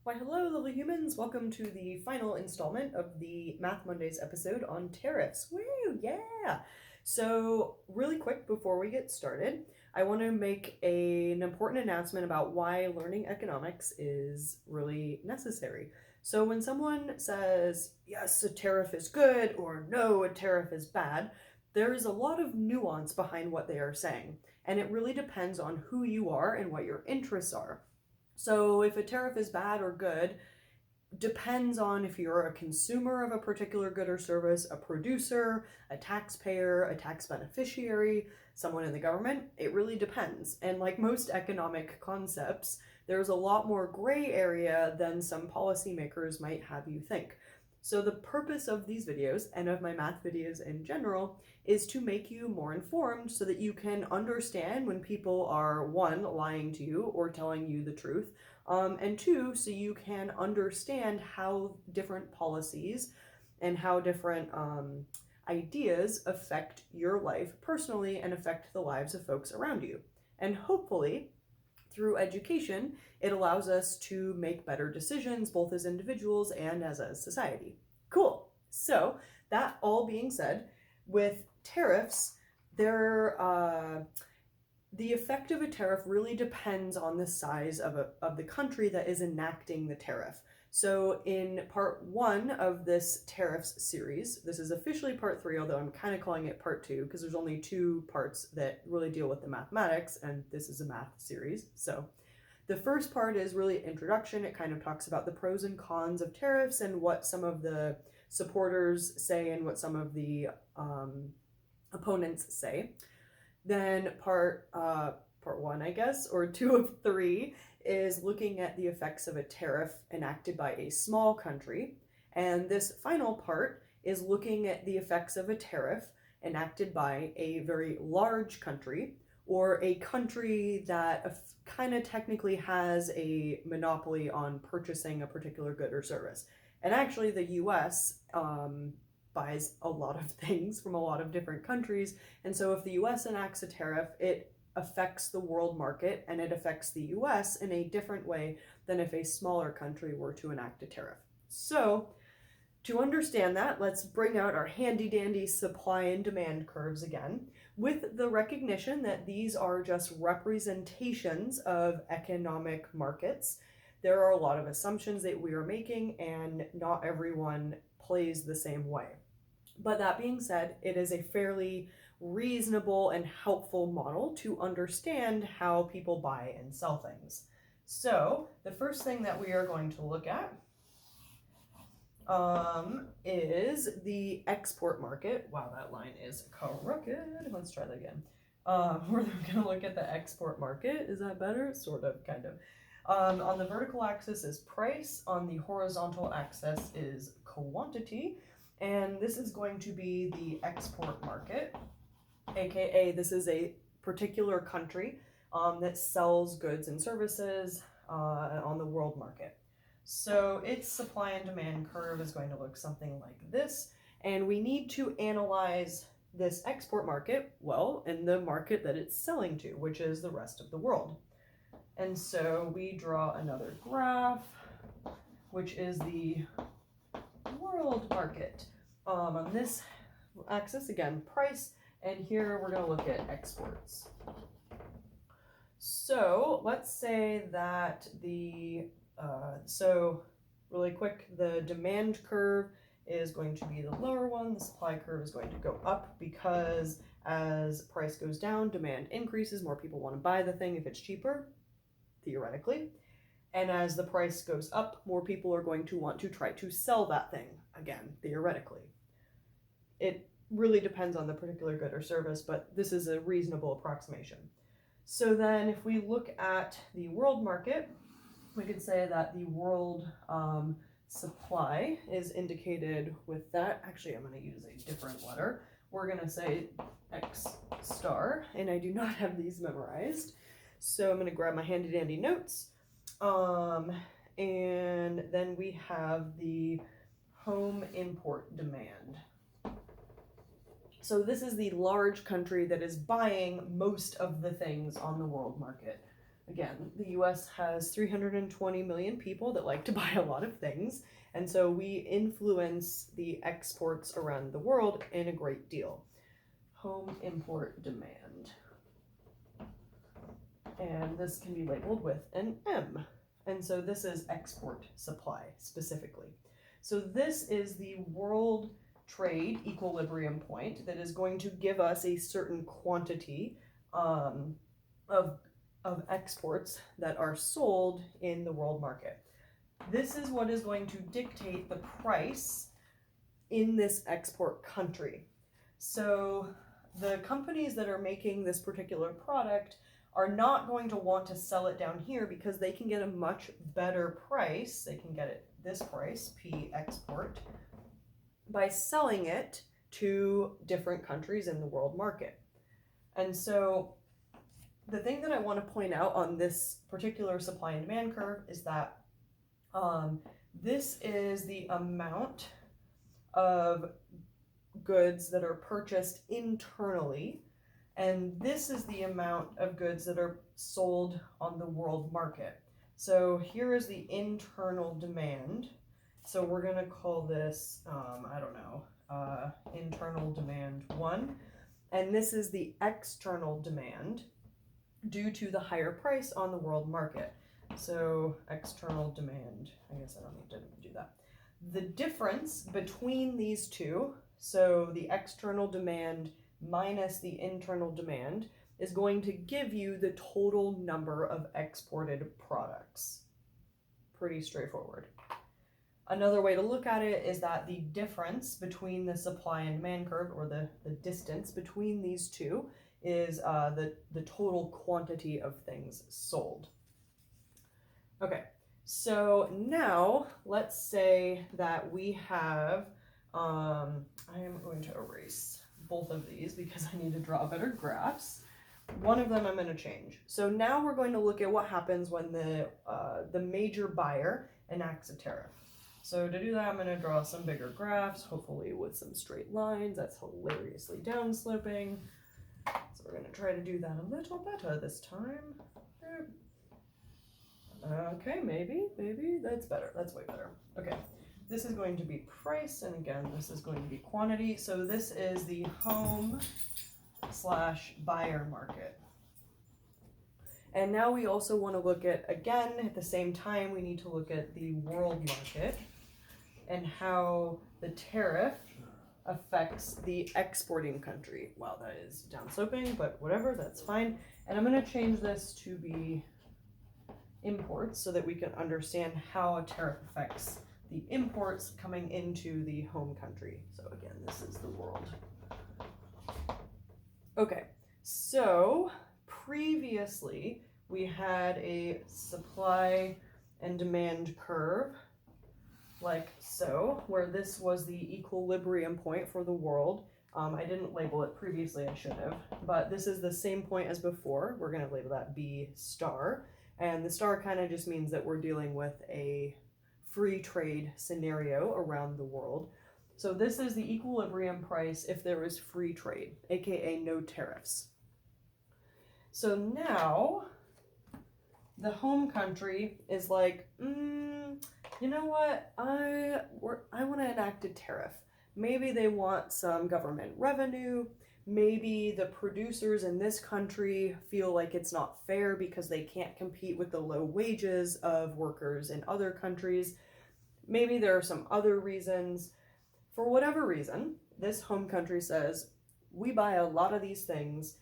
Why, hello, lovely humans. Welcome to the final installment of the Math Mondays episode on tariffs. Woo, yeah! So, really quick before we get started, I want to make an important announcement about why learning economics is really necessary. So, when someone says, yes, a tariff is good, or no, a tariff is bad, there is a lot of nuance behind what they are saying. And it really depends on who you are and what your interests are. So if a tariff is bad or good, depends on if you're a consumer of a particular good or service, a producer, a taxpayer, a tax beneficiary, someone in the government. It really depends. And like most economic concepts, there's a lot more gray area than some policymakers might have you think. So the purpose of these videos and of my math videos in general is to make you more informed so that you can understand when people are, one, lying to you or telling you the truth, and two, so you can understand how different policies and how different ideas affect your life personally and affect the lives of folks around you. And hopefully, through education, it allows us to make better decisions, both as individuals and as a society. Cool. So, that all being said, with tariffs, the effect of a tariff really depends on the size of the country that is enacting the tariff. So in part 1 of this tariffs series, this is officially part 3, although I'm kind of calling it part 2 because there's only 2 parts that really deal with the mathematics, and this is a math series. So the first part is really introduction. It kind of talks about the pros and cons of tariffs and what some of the supporters say and what some of the opponents say. Then part 1, I guess, or 2 of 3, is looking at the effects of a tariff enacted by a small country. And this final part is looking at the effects of a tariff enacted by a very large country, or a country that kind of technically has a monopoly on purchasing a particular good or service. And actually, the US buys a lot of things from a lot of different countries. And so if the US enacts a tariff, it affects the world market and it affects the US in a different way than if a smaller country were to enact a tariff. So to understand that, let's bring out our handy dandy supply and demand curves again, with the recognition that these are just representations of economic markets. There are a lot of assumptions that we are making, and not everyone plays the same way. But that being said, it is a fairly reasonable and helpful model to understand how people buy and sell things. So the first thing that we are going to look at is the export market. Wow, that line is crooked. Let's try that again. We're going to look at the export market. Is that better? Sort of, kind of. On the vertical axis is price. On the horizontal axis is quantity. And this is going to be the export market, aka this is a particular country that sells goods and services on the world market. So its supply and demand curve is going to look something like this, and we need to analyze this export market, well, in the market that it's selling to, which is the rest of the world. And so we draw another graph, which is the world market. On this axis, again, price, and here we're going to look at exports. So let's say that so really quick, the demand curve is going to be the lower one. The supply curve is going to go up because as price goes down, demand increases. More people want to buy the thing if it's cheaper, theoretically. And as the price goes up, more people are going to want to try to sell that thing, again, theoretically. It really depends on the particular good or service, but this is a reasonable approximation. So then if we look at the world market, we could say that the world supply is indicated with that. Actually, I'm going to use a different letter. We're going to say X star, and I do not have these memorized. So I'm going to grab my handy dandy notes. And then we have the home import demand. So this is the large country that is buying most of the things on the world market. Again, the US has 320 million people that like to buy a lot of things, and so we influence the exports around the world in a great deal. Home import demand. And this can be labeled with an M. And so this is export supply specifically. So this is the world trade equilibrium point that is going to give us a certain quantity of exports that are sold in the world market. This is what is going to dictate the price in this export country. So the companies that are making this particular product are not going to want to sell it down here because they can get a much better price. They can get it this price, P export, by selling it to different countries in the world market. And so the thing that I want to point out on this particular supply and demand curve is that this is the amount of goods that are purchased internally, and this is the amount of goods that are sold on the world market. So here is the internal demand. So we're going to call this, internal demand 1. And this is the external demand due to the higher price on the world market. So external demand, I guess I don't need to do that. The difference between these two, so the external demand minus the internal demand, is going to give you the total number of exported products. Pretty straightforward. Another way to look at it is that the difference between the supply and demand curve, or the distance between these two, is the total quantity of things sold. Okay, so now let's say that we have, I am going to erase both of these because I need to draw better graphs. One of them I'm going to change. So now we're going to look at what happens when the major buyer enacts a tariff. So to do that, I'm going to draw some bigger graphs, hopefully with some straight lines. That's hilariously downsloping. So we're going to try to do that a little better this time. Okay, maybe that's better. That's way better. Okay. This is going to be price, and again, this is going to be quantity. So this is the home/buyer market. And now we also want to look at, again, at the same time, we need to look at the world market and how the tariff affects the exporting country. Wow, that is downsloping, but whatever, that's fine. And I'm going to change this to be imports so that we can understand how a tariff affects the imports coming into the home country. So again, this is the world. Okay, so previously we had a supply and demand curve like so, where this was the equilibrium point for the world. I didn't label it previously, I should have, but this is the same point as before. We're going to label that B star, and the star kind of just means that we're dealing with a free trade scenario around the world. So this is the equilibrium price if there is free trade, aka no tariffs. So now the home country is like, you know what, I want to enact a tariff. Maybe they want some government revenue. Maybe the producers in this country feel like it's not fair because they can't compete with the low wages of workers in other countries. Maybe there are some other reasons. For whatever reason, this home country says, we buy a lot of these things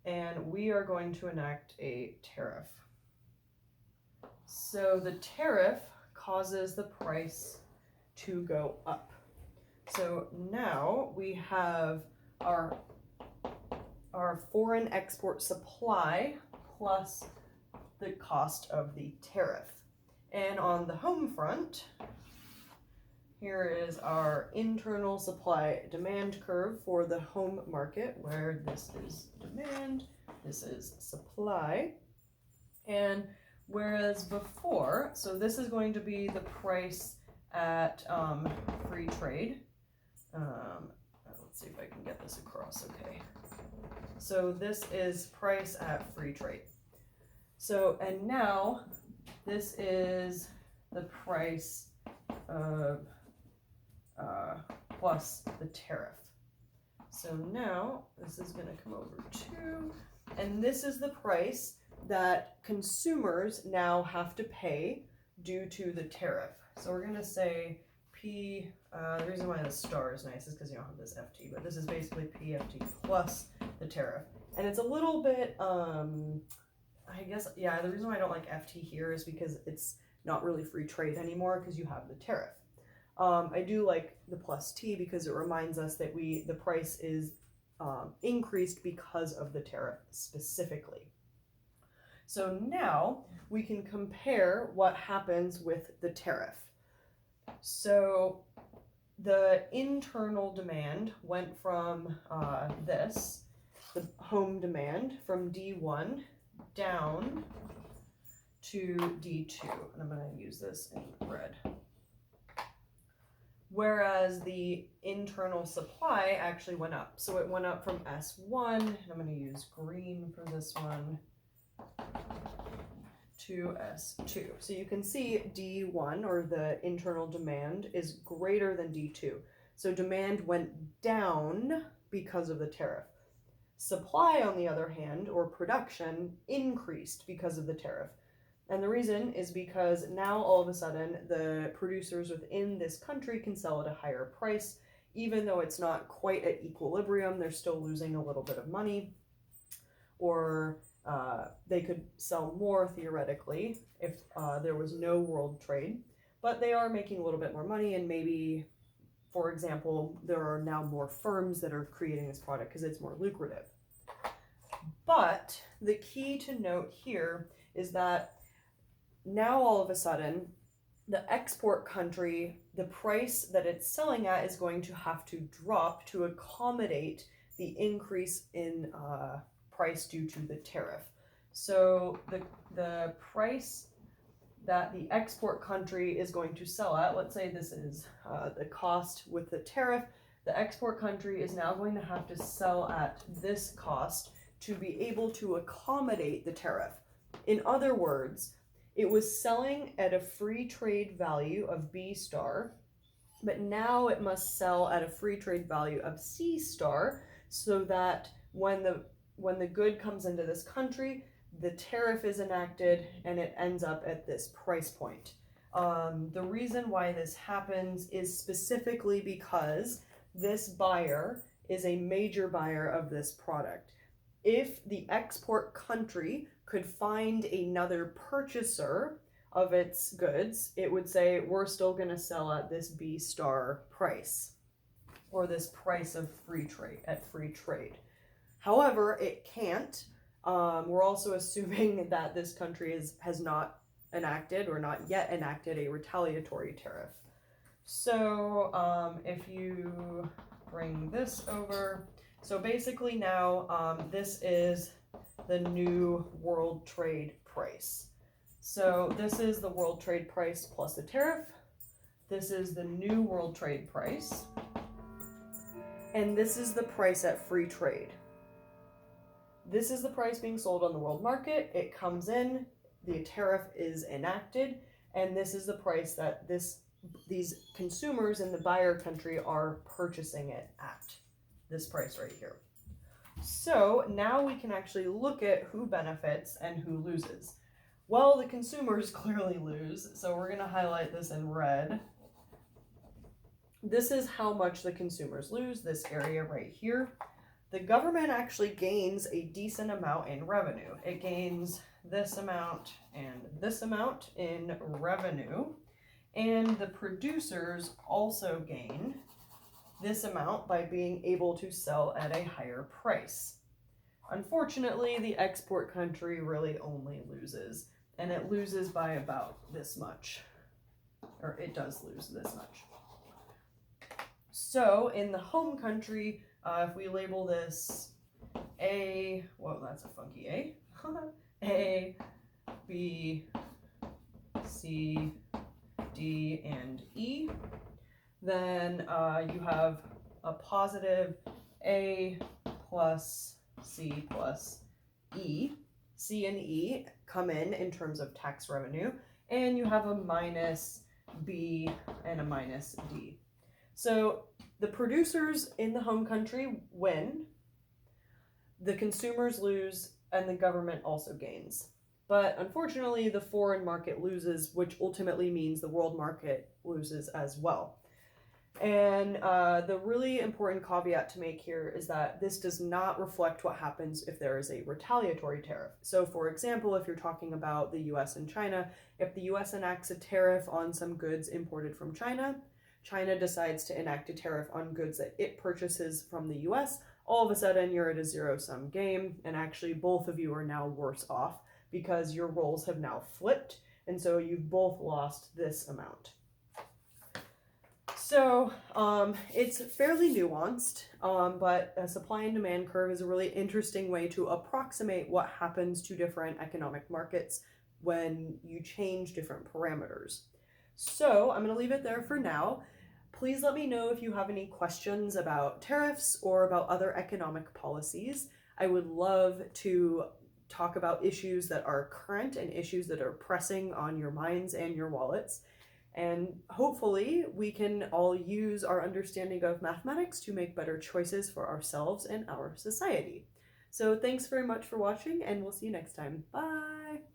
and we are going to enact a tariff. So the tariff causes the price to go up. So now we have our foreign export supply plus the cost of the tariff. And on the home front, here is our internal supply demand curve for the home market, where this is demand, this is supply. And whereas before, so this is going to be the price at free trade. Let's see if I can get this across okay. So this is price at free trade. So, and now this is the price of plus the tariff. So now this is going to come over to, and this is the price that consumers now have to pay due to the tariff. So we're going to say P, the reason why the star is nice is because you don't have this FT, but this is basically PFT plus the tariff. And it's a little bit, I guess, yeah, the reason why I don't like FT here is because it's not really free trade anymore because you have the tariff. I do like the plus T because it reminds us that the price is increased because of the tariff specifically. So now we can compare what happens with the tariff. So the internal demand went from the home demand, from D1 down to D2. And I'm going to use this in red. Whereas the internal supply actually went up. So it went up from S1, and I'm going to use green for this one, to S2. So you can see D1, or the internal demand, is greater than D2. So demand went down because of the tariff. Supply, on the other hand, or production, increased because of the tariff. And the reason is because now all of a sudden the producers within this country can sell at a higher price. Even though it's not quite at equilibrium, they're still losing a little bit of money. Or they could sell more theoretically if there was no world trade. But they are making a little bit more money, and maybe, for example, there are now more firms that are creating this product because it's more lucrative. But the key to note here is that now all of a sudden, the export country, the price that it's selling at is going to have to drop to accommodate the increase in price due to the tariff. So the price that the export country is going to sell at, let's say this is the cost with the tariff, the export country is now going to have to sell at this cost to be able to accommodate the tariff. In other words, it was selling at a free trade value of B star, but now it must sell at a free trade value of C star, so that when the good comes into this country, the tariff is enacted and it ends up at this price point. The reason why this happens is specifically because this buyer is a major buyer of this product. If the export country could find another purchaser of its goods, it would say, we're still going to sell at this B star price, or this price of free trade. However, it can't. We're also assuming that this country has not enacted, or not yet enacted, a retaliatory tariff. So if you bring this over, so basically now this is the new world trade price. So this is the world trade price plus the tariff. This is the new world trade price. And this is the price at free trade. This is the price being sold on the world market. It comes in, the tariff is enacted, and this is the price that these consumers in the buyer country are purchasing it at. This price right here. So now we can actually look at who benefits and who loses. Well, the consumers clearly lose, so we're going to highlight this in red. This is how much the consumers lose, this area right here. The government actually gains a decent amount in revenue. It gains this amount and this amount in revenue, and the producers also gain this amount by being able to sell at a higher price. Unfortunately, the export country really only loses, and it loses by about this much, or it does lose this much. So in the home country, if we label this A, whoa, that's a funky A, A, B, C, D, and E, then you have a positive A plus C plus E. C and E come in terms of tax revenue, and you have a minus B and a minus D. So the producers in the home country win, the consumers lose, and the government also gains. But unfortunately, the foreign market loses, which ultimately means the world market loses as well. And the really important caveat to make here is that this does not reflect what happens if there is a retaliatory tariff. So, for example, if you're talking about the US and China, if the US enacts a tariff on some goods imported from China, China decides to enact a tariff on goods that it purchases from the US, all of a sudden you're at a zero-sum game, and actually both of you are now worse off because your roles have now flipped, and so you've both lost this amount. So it's fairly nuanced, but a supply and demand curve is a really interesting way to approximate what happens to different economic markets when you change different parameters. So I'm going to leave it there for now. Please let me know if you have any questions about tariffs or about other economic policies. I would love to talk about issues that are current and issues that are pressing on your minds and your wallets. And hopefully we can all use our understanding of mathematics to make better choices for ourselves and our society. So thanks very much for watching, and we'll see you next time. Bye!